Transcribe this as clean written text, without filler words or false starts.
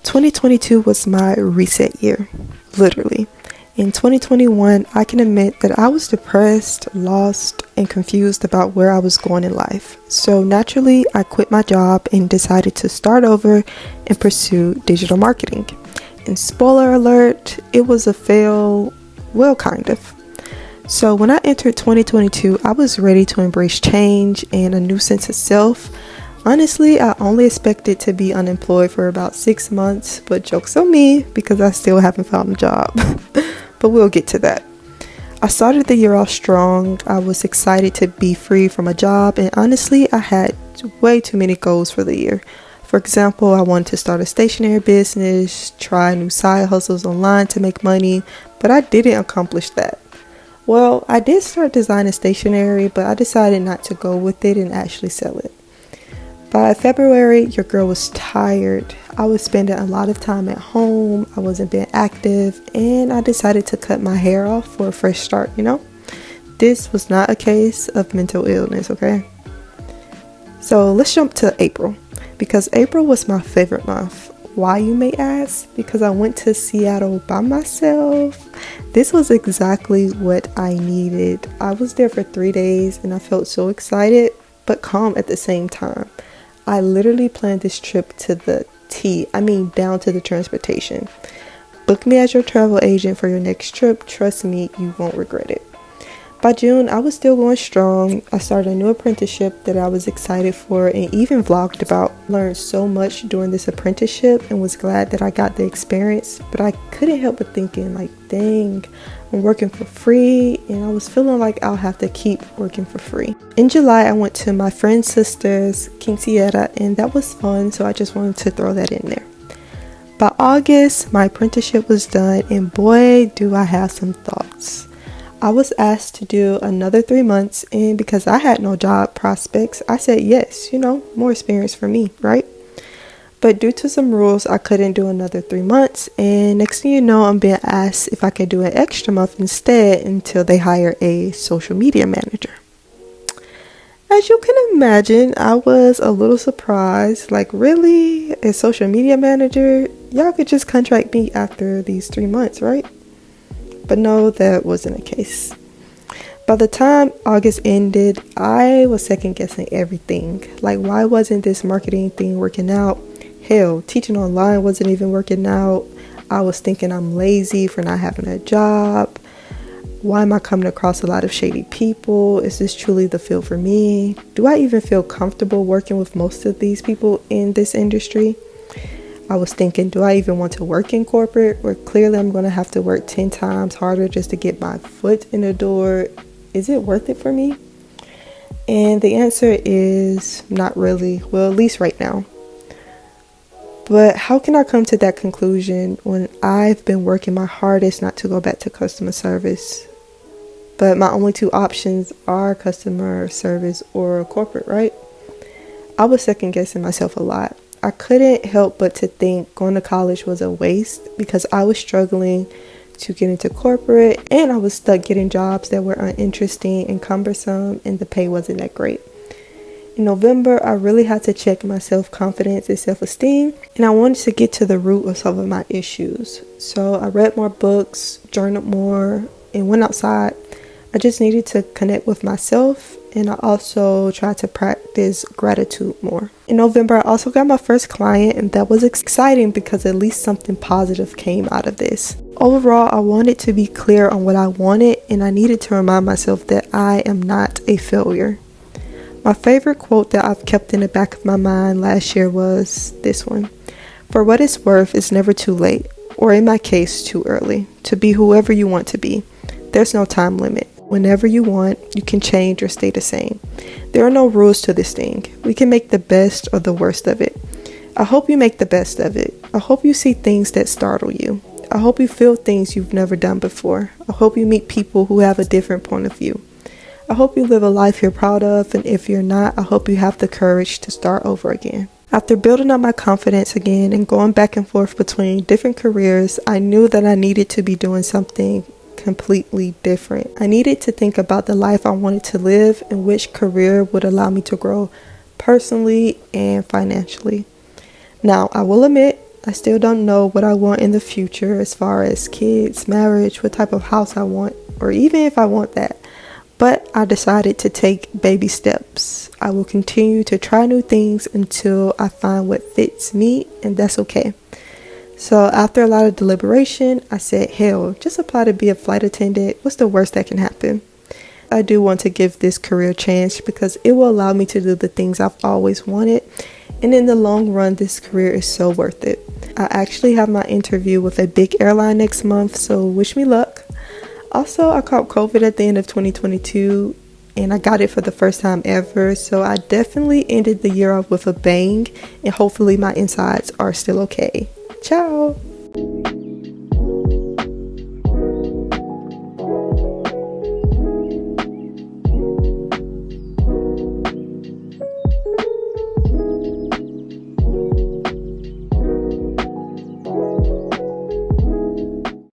2022 was my reset year, literally. In 2021, I can admit that I was depressed, lost, and confused about where I was going in life. So naturally, I quit my job and decided to start over and pursue digital marketing. And spoiler alert, it was a fail, well, kind of. So when I entered 2022, I was ready to embrace change and a new sense of self. Honestly, I only expected to be unemployed for about 6 months, but joke's on me because I still haven't found a job. But we'll get to that. I started the year off strong. I was excited to be free from a job, and honestly, I had way too many goals for the year. For example, I wanted to start a stationery business, try new side hustles online to make money, but I didn't accomplish that. Well, I did start designing stationery, but I decided not to go with it and actually sell it. By February, your girl was tired. I was spending a lot of time at home. I wasn't being active, and I decided to cut my hair off for a fresh start, This was not a case of mental illness, okay? So let's jump to April, because April was my favorite month. Why, you may ask? Because I went to Seattle by myself. This was exactly what I needed. I was there for 3 days, and I felt so excited, but calm at the same time. I literally planned this trip to the T. Down to the transportation. Book me as your travel agent for your next trip. Trust me, you won't regret it. By June, I was still going strong. I started a new apprenticeship that I was excited for and even vlogged about. Learned so much during this apprenticeship and was glad that I got the experience. But I couldn't help but thinking, dang, I'm working for free, and I was feeling like I'll have to keep working for free. In July, I went to my friend's sister's quinceañera, and that was fun, so I just wanted to throw that in there. By August, my apprenticeship was done, and boy, do I have some thoughts. I was asked to do another 3 months, and because I had no job prospects, I said yes, more experience for me, right? But due to some rules, I couldn't do another 3 months, and next thing you know, I'm being asked if I could do an extra month instead until they hire a social media manager. As you can imagine, I was a little surprised, really? A social media manager? Y'all could just contract me after these 3 months, right? But no, that wasn't the case. By the time August ended, I was second guessing everything. Why wasn't this marketing thing working out? Hell, teaching online wasn't even working out. I was thinking I'm lazy for not having a job. Why am I coming across a lot of shady people? Is this truly the field for me? Do I even feel comfortable working with most of these people in this industry? I was thinking, do I even want to work in corporate, where clearly I'm going to have to work 10 times harder just to get my foot in the door? Is it worth it for me? And the answer is not really. Well, at least right now. But how can I come to that conclusion when I've been working my hardest not to go back to customer service? But my only 2 options are customer service or corporate, right? I was second guessing myself a lot. I couldn't help but to think going to college was a waste because I was struggling to get into corporate, and I was stuck getting jobs that were uninteresting and cumbersome, and the pay wasn't that great. In November, I really had to check my self-confidence and self-esteem, and I wanted to get to the root of some of my issues. So I read more books, journaled more, and went outside. I just needed to connect with myself, and I also tried to practice gratitude more. In November, I also got my first client, and that was exciting because at least something positive came out of this. Overall, I wanted to be clear on what I wanted, and I needed to remind myself that I am not a failure. My favorite quote that I've kept in the back of my mind last year was this one. For what it's worth, it's never too late, or in my case, too early, to be whoever you want to be. There's no time limit. Whenever you want, you can change or stay the same. There are no rules to this thing. We can make the best or the worst of it. I hope you make the best of it. I hope you see things that startle you. I hope you feel things you've never done before. I hope you meet people who have a different point of view. I hope you live a life you're proud of, and if you're not, I hope you have the courage to start over again. After building up my confidence again and going back and forth between different careers, I knew that I needed to be doing something completely different. I needed to think about the life I wanted to live and which career would allow me to grow personally and financially. Now, I will admit, I still don't know what I want in the future as far as kids, marriage, what type of house I want, or even if I want that. But I decided to take baby steps. I will continue to try new things until I find what fits me, and that's okay. So after a lot of deliberation, I said, hell, just apply to be a flight attendant. What's the worst that can happen? I do want to give this career a chance because it will allow me to do the things I've always wanted. And in the long run, this career is so worth it. I actually have my interview with a big airline next month, so wish me luck. Also, I caught COVID at the end of 2022 and I got it for the first time ever. So I definitely ended the year off with a bang and hopefully my insides are still okay. Ciao!